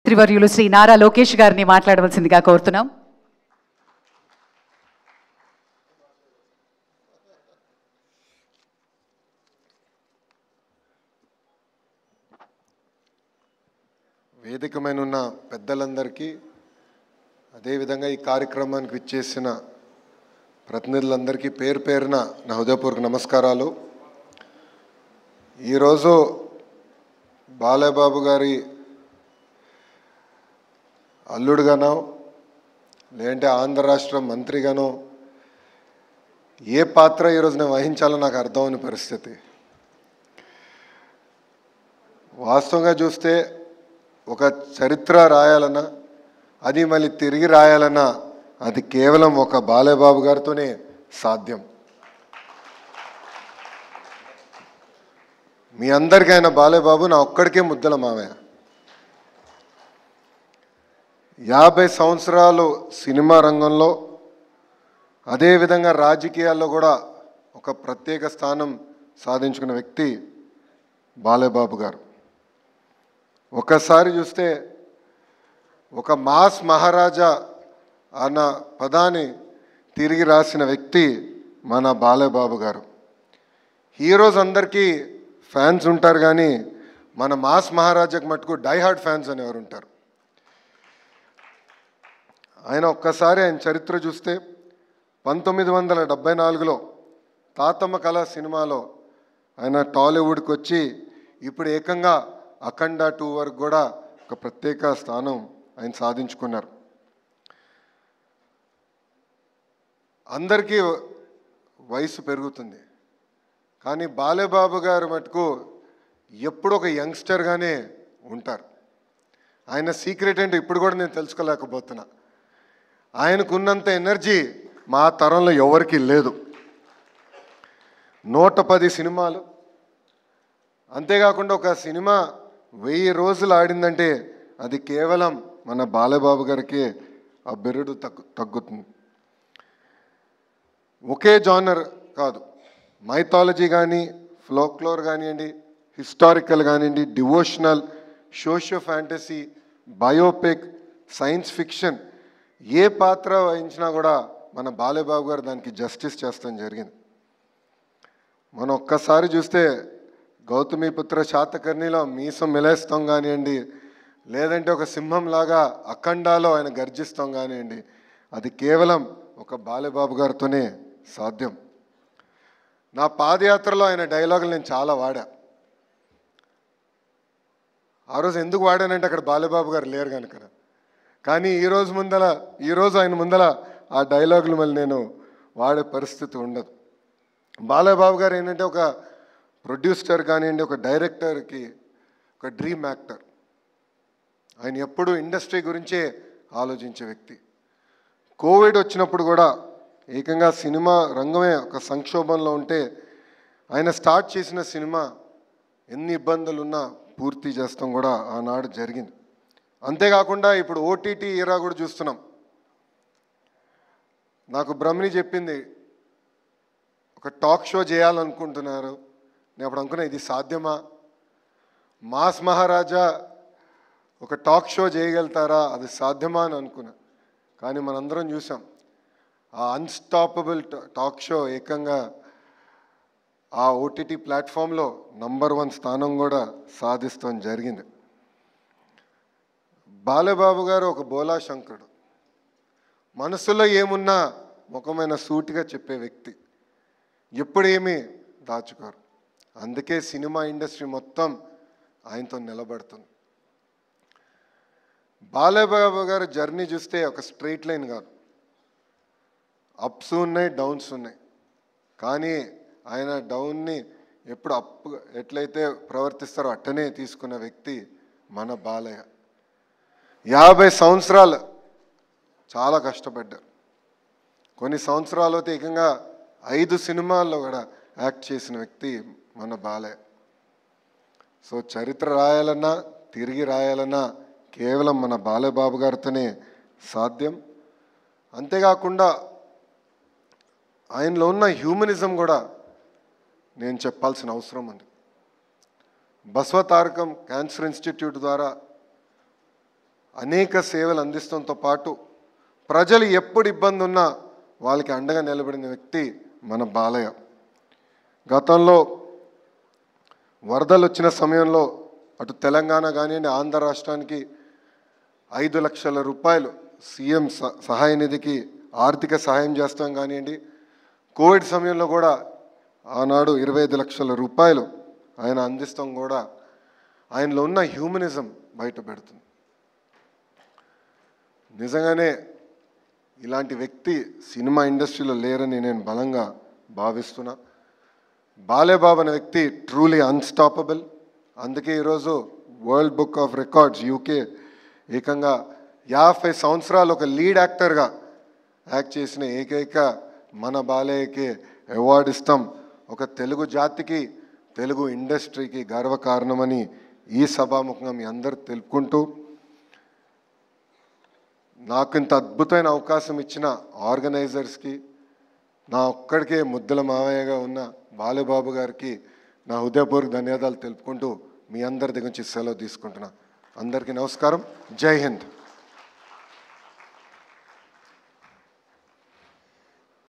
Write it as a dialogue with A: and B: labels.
A: మంత్రివర్యులు శ్రీ నారా లోకేష్ గారిని మాట్లాడవలసిందిగా కోరుతున్నాం.
B: వేదికమైన ఉన్న పెద్దలందరికీ, అదేవిధంగా ఈ కార్యక్రమానికి విచ్చేసిన ప్రతినిధులందరికీ పేరు పేరున నా హృదయపూర్వక నమస్కారాలు. ఈరోజు బాలయ్యబాబు గారి అల్లుడుగానో లేదంటే ఆంధ్ర రాష్ట్ర మంత్రిగానో ఏ పాత్ర ఈరోజు నేను వహించాలో నాకు అర్థం అవని పరిస్థితి. వాస్తవంగా చూస్తే ఒక చరిత్ర రాయాలన్నా, అది మళ్ళీ తిరిగి రాయాలన్నా అది కేవలం ఒక బాలయ్యబాబు గారితోనే సాధ్యం. మీ అందరికీ ఆయన బాలయ్యబాబు నా ఒక్కడికే ముద్దల మావయ్య. 50 సంవత్సరాలు సినిమా రంగంలో, అదేవిధంగా రాజకీయాల్లో కూడా ఒక ప్రత్యేక స్థానం సాధించుకున్న వ్యక్తి బాలయ్యబాబు గారు. ఒకసారి చూస్తే ఒక మాస్ మహారాజా అన్న పదాన్ని తిరిగి రాసిన వ్యక్తి మన బాలయ్యబాబు గారు. హీరోస్ అందరికీ ఫ్యాన్స్ ఉంటారు, కానీ మన మాస్ మహారాజాకి మటుకు డైహార్డ్ ఫ్యాన్స్ అనేవారు ఉంటారు. ఆయన ఒక్కసారి ఆయన చరిత్ర చూస్తే 1974లో తాతమ్మ కళ సినిమాలో ఆయన టాలీవుడ్కి వచ్చి ఇప్పుడు ఏకంగా అఖండ 2 వరకు కూడా ఒక ప్రత్యేక స్థానం ఆయన సాధించుకున్నారు. అందరికీ వయసు పెరుగుతుంది, కానీ బాలయ్యబాబు గారు మటుకు ఎప్పుడు ఒక యంగ్స్టర్గానే ఉంటారు. ఆయన సీక్రెట్ ఏంటో ఇప్పుడు కూడా నేను తెలుసుకోలేకపోతున్నా. ఆయనకున్నంత ఎనర్జీ మా తరంలో ఎవరికీ లేదు. 110 సినిమాలు, అంతేకాకుండా ఒక సినిమా 1000 రోజులు ఆడిందంటే అది కేవలం మన బాలయ్యబాబు గారికి ఆ బిరుదు తగ్గుతుంది. ఒకే జానర్ కాదు, మైథాలజీ కానీ, ఫోక్లోర్ కానివ్వండి, హిస్టారికల్ కానివ్వండి, devotional, socio fantasy, biopic, science fiction, ఏ పాత్ర వహించినా కూడా మన బాలయ్యబాబు గారు దానికి జస్టిస్ చేస్తాం జరిగింది. మనం ఒక్కసారి చూస్తే గౌతమిపుత్ర శాతకర్ణిలో మీసం మిలేస్తాం కానివ్వండి, లేదంటే ఒక సింహంలాగా అఖండాలో ఆయన గర్జిస్తాం కానివ్వండి, అది కేవలం ఒక బాలయ్యబాబు గారితోనే సాధ్యం. నా పాదయాత్రలో ఆయన డైలాగులు నేను చాలా వాడా. ఆ రోజు ఎందుకు వాడానంటే అక్కడ బాలయ్యబాబు గారు లేరు కనుక. కానీ ఈరోజు ఆయన ముందల ఆ డైలాగులు మళ్ళీ నేను వాడే పరిస్థితి ఉండదు. బాలయ్యబాబు గారు ఏంటంటే ఒక ప్రొడ్యూసర్ కానివ్వండి, ఒక డైరెక్టర్కి ఒక డ్రీమ్ యాక్టర్. ఆయన ఎప్పుడూ ఇండస్ట్రీ గురించే ఆలోచించే వ్యక్తి. కోవిడ్ వచ్చినప్పుడు కూడా ఏకంగా సినిమా రంగమే ఒక సంక్షోభంలో ఉంటే ఆయన స్టార్ట్ చేసిన సినిమా ఎన్ని ఇబ్బందులున్నా పూర్తి చేస్తాం కూడా ఆనాడు జరిగింది. అంతేకాకుండా ఇప్పుడు ఓటీటీ ఈరా కూడా చూస్తున్నాం. నాకు బ్రహ్మని చెప్పింది, ఒక టాక్ షో చేయాలనుకుంటున్నారు. నేను అప్పుడు అనుకున్నా, ఇది సాధ్యమా? మాస్ మహారాజా ఒక టాక్ షో చేయగలుగుతారా? అది సాధ్యమా అని అనుకున్నా. కానీ మనందరం చూసాం, ఆ అన్స్టాపబుల్ టాక్ షో ఏకంగా ఆ ఓటీటీ ప్లాట్ఫామ్లో నంబర్ 1 స్థానం కూడా సాధిస్తాం జరిగింది. బాలయ్యబాబు గారు ఒక బోలా శంకరుడు. మనసులో ఏమున్నా ముఖమైన సూటిగా చెప్పే వ్యక్తి, ఎప్పుడేమీ దాచుకోరు. అందుకే సినిమా ఇండస్ట్రీ మొత్తం ఆయనతో నిలబడుతుంది. బాలయ్యబాబు గారు జర్నీ చూస్తే ఒక స్ట్రైట్ లైన్ కాదు, అప్స్ ఉన్నాయి, డౌన్స్ ఉన్నాయి. కానీ ఆయన డౌన్ని ఎప్పుడు అప్ ఎట్లయితే ప్రవర్తిస్తారో అట్టనే తీసుకున్న వ్యక్తి మన బాలయ్య. 50 సంవత్సరాలు చాలా కష్టపడ్డారు. కొన్ని సంవత్సరాలు అయితే ఏకంగా 5 సినిమాల్లో కూడా యాక్ట్ చేసిన వ్యక్తి మన బాలయ్య. సో చరిత్ర రాయాలన్నా, తిరిగి రాయాలన్నా కేవలం మన బాలయ్యబాబు గారితోనే సాధ్యం. అంతేకాకుండా ఆయనలో ఉన్న హ్యూమనిజం కూడా నేను చెప్పాల్సిన అవసరం ఉంది. బసవ తారకం క్యాన్సర్ ఇన్స్టిట్యూట్ ద్వారా అనేక సేవలు అందిస్తంతో పాటు ప్రజలు ఎప్పుడు ఇబ్బంది ఉన్నా వాళ్ళకి అండగా నిలబడిన వ్యక్తి మన బాలయ్య. గతంలో వరదలు వచ్చిన సమయంలో అటు తెలంగాణ కానివ్వండి, ఆంధ్ర రాష్ట్రానికి 5 లక్షల రూపాయలు సీఎం సహాయ నిధికి ఆర్థిక సహాయం చేస్తాం కానివ్వండి, కోవిడ్ సమయంలో కూడా ఆనాడు 25 లక్షల రూపాయలు ఆయన అందిస్తాం కూడా ఆయనలో ఉన్న హ్యూమనిజం బయట పెడుతుంది. నిజంగానే ఇలాంటి వ్యక్తి సినిమా ఇండస్ట్రీలో లేరని నేను బలంగా భావిస్తున్నా. బాలయ్య బాబు అనే వ్యక్తి ట్రూలీ అన్స్టాపబుల్. అందుకే ఈరోజు world book of records UK ఏకంగా 50 సంవత్సరాలు ఒక లీడ్ యాక్టర్గా యాక్ట్ చేసిన ఏకైక మన బాలయ్యకి అవార్డు ఇస్తాం. ఒక తెలుగు జాతికి, తెలుగు ఇండస్ట్రీకి గర్వకారణమని ఈ సభాముఖంగా మీ అందరు తెలుపుకుంటూ, నాకు ఇంత అద్భుతమైన అవకాశం ఇచ్చిన ఆర్గనైజర్స్కి, నా ఒక్కడికే ముద్దుల మావయ్యగా ఉన్న బాలబాబు గారికి నా హృదయపూర్వక ధన్యవాదాలు తెలుపుకుంటూ మీ అందరి దగ్గర నుంచి సెలవు తీసుకుంటున్నా. అందరికీ నమస్కారం. జై హింద్.